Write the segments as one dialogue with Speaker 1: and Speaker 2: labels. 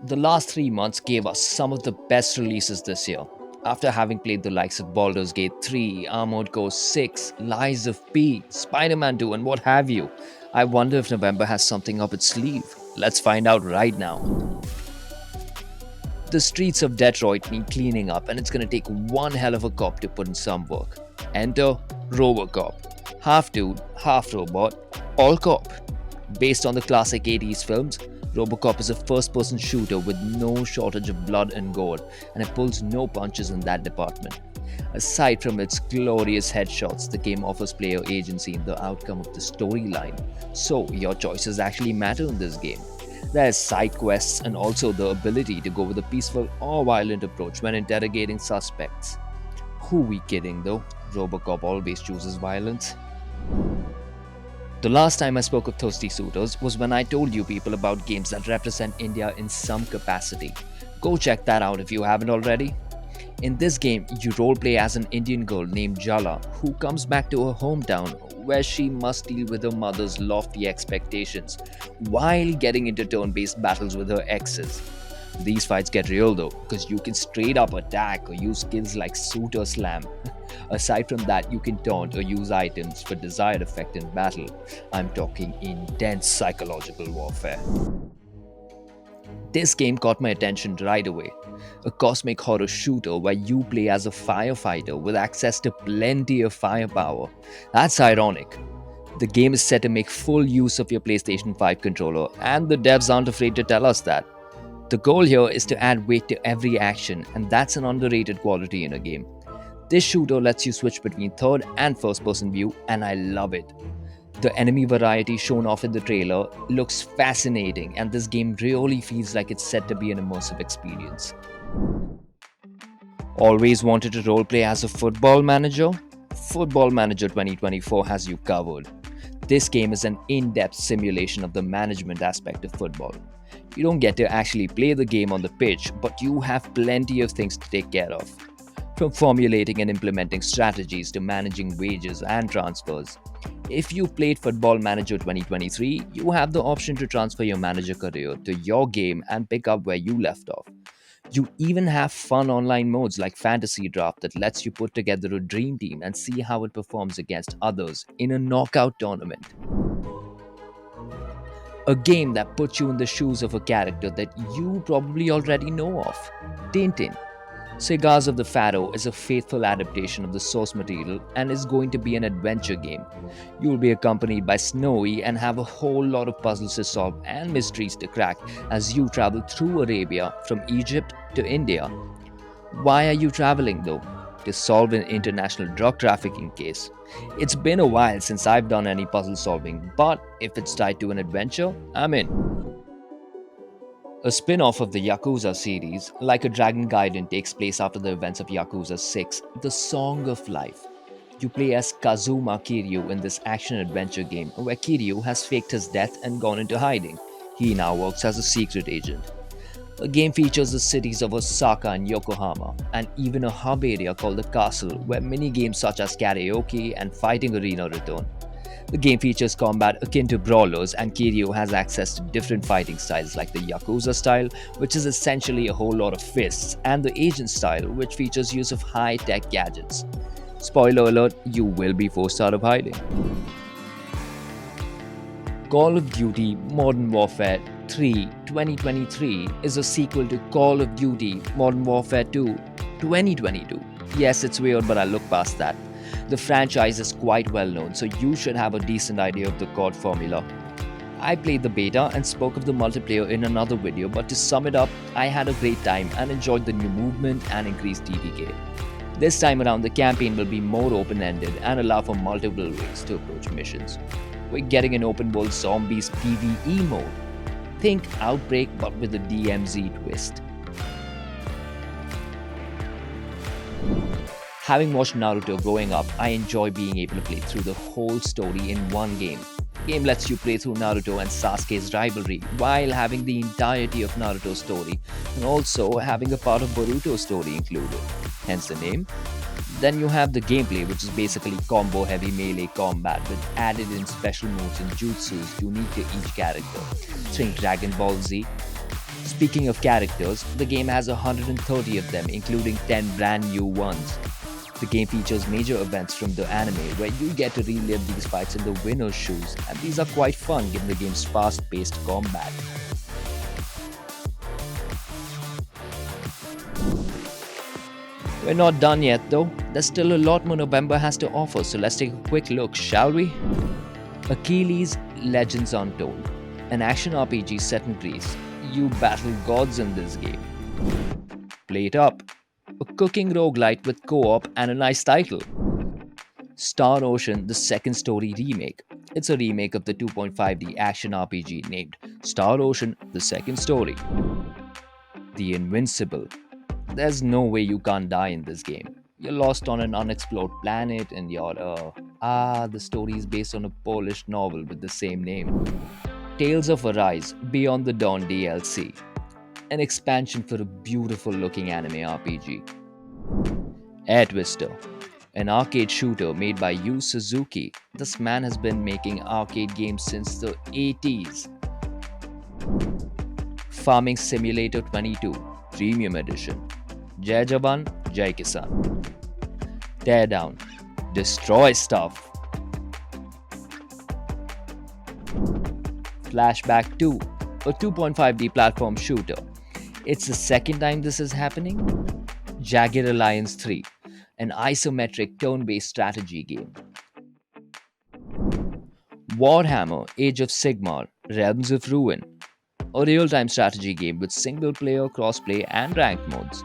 Speaker 1: The last 3 months gave us some of the best releases this year. After having played the likes of Baldur's Gate 3, Armored Core 6, Lies of P, Spider Man 2, and what have you, I wonder if November has something up its sleeve. Let's find out right now. The streets of Detroit need cleaning up, and it's gonna take one hell of a cop to put in some work. Enter Robocop. Half dude, half robot, all cop. Based on the classic 80s films, Robocop is a first person shooter with no shortage of blood and gore, and it pulls no punches in that department. Aside from its glorious headshots, the game offers player agency in the outcome of the storyline, so your choices actually matter in this game. There's side quests and also the ability to go with a peaceful or violent approach when interrogating suspects. Who we kidding though? Robocop always chooses violence. The last time I spoke of thirsty suitors was when I told you people about games that represent India in some capacity. Go check that out if you haven't already. In this game, you roleplay as an Indian girl named Jala who comes back to her hometown where she must deal with her mother's lofty expectations while getting into turn based battles with her exes. These fights get real though, because you can straight up attack or use skills like Suit or Slam. Aside from that, you can taunt or use items for desired effect in battle. I'm talking intense psychological warfare. This game caught my attention right away. A cosmic horror shooter where you play as a firefighter with access to plenty of firepower. That's ironic. The game is set to make full use of your PlayStation 5 controller, and the devs aren't afraid to tell us that. The goal here is to add weight to every action, and that's an underrated quality in a game. This shooter lets you switch between third and first person view, and I love it. The enemy variety shown off in the trailer looks fascinating, and this game really feels like it's set to be an immersive experience. Always wanted to roleplay as a football manager? Football Manager 2024 has you covered. This game is an in depth simulation of the management aspect of football. You don't get to actually play the game on the pitch, but you have plenty of things to take care of. From formulating and implementing strategies to managing wages and transfers. If you played Football Manager 2023, you have the option to transfer your manager career to your game and pick up where you left off. You even have fun online modes like Fantasy Draft that lets you put together a dream team and see how it performs against others in a knockout tournament. A game that puts you in the shoes of a character that you probably already know of, Tintin. Cigars of the Pharaoh is a faithful adaptation of the source material and is going to be an adventure game. You'll be accompanied by Snowy and have a whole lot of puzzles to solve and mysteries to crack as you travel through Arabia from Egypt to India. Why are you traveling though? To solve an international drug trafficking case. It's been a while since I've done any puzzle solving, but if it's tied to an adventure, I'm in. A spin off of the Yakuza series, Like a Dragon Gaiden takes place after the events of Yakuza 6, The Song of Life. You play as Kazuma Kiryu in this action adventure game where Kiryu has faked his death and gone into hiding. He now works as a secret agent. The game features the cities of Osaka and Yokohama, and even a hub area called the Castle where mini games such as karaoke and fighting arena return. The game features combat akin to brawlers, and Kiryu has access to different fighting styles like the Yakuza style, which is essentially a whole lot of fists, and the agent style, which features use of high-tech gadgets. Spoiler alert, you will be forced out of hiding. Call of Duty Modern Warfare 3 2023 is a sequel to Call of Duty Modern Warfare 2 2022. Yes, it's weird, but I'll look past that. The franchise is quite well known, so you should have a decent idea of the COD formula. I played the beta and spoke of the multiplayer in another video, but to sum it up, I had a great time and enjoyed the new movement and increased TDK. This time around, the campaign will be more open-ended and allow for multiple ways to approach missions. We're getting an open world zombies PvE mode. Think Outbreak but with a DMZ twist. Having watched Naruto growing up, I enjoy being able to play through the whole story in one game. The game lets you play through Naruto and Sasuke's rivalry while having the entirety of Naruto's story and also having a part of Boruto's story included, hence the name. Then you have the gameplay, which is basically combo heavy melee combat with added in special moves and jutsus unique to each character. Think Dragon Ball Z. Speaking of characters, the game has 130 of them, including 10 brand new ones. The game features major events from the anime where you get to relive these fights in the winner's shoes, and these are quite fun given the game's fast paced combat. We're not done yet though, there's still a lot more November has to offer, so let's take a quick look, shall we? Achilles Legends Untold, an action RPG set in Greece. You battle gods in this game. Play it up. A cooking roguelite with co op and a nice title. Star Ocean The Second Story Remake. It's a remake of the 2.5D action RPG named Star Ocean The Second Story. The Invincible. There's no way you can't die in this game. You're lost on an unexplored planet and the story is based on a Polish novel with the same name. Tales of Arise Beyond the Dawn DLC. An expansion for a beautiful looking anime RPG. Air Twister, an arcade shooter made by Yu Suzuki. This man has been making arcade games since the 80s. Farming Simulator 22 Premium Edition. Jai Jawan, Jai Kisan. Teardown, destroy stuff. Flashback 2, a 2.5D platform shooter. It's the second time this is happening. Jagged Alliance 3, an isometric turn based strategy game. Warhammer Age of Sigmar Realms of Ruin, a real time strategy game with single player, crossplay, and ranked modes.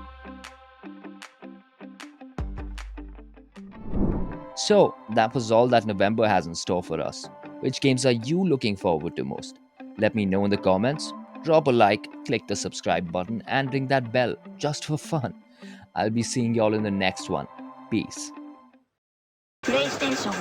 Speaker 1: So, that was all that November has in store for us. Which games are you looking forward to most? Let me know in the comments. Drop a like, click the subscribe button, and ring that bell just for fun. I'll be seeing y'all in the next one. Peace.
Speaker 2: PlayStation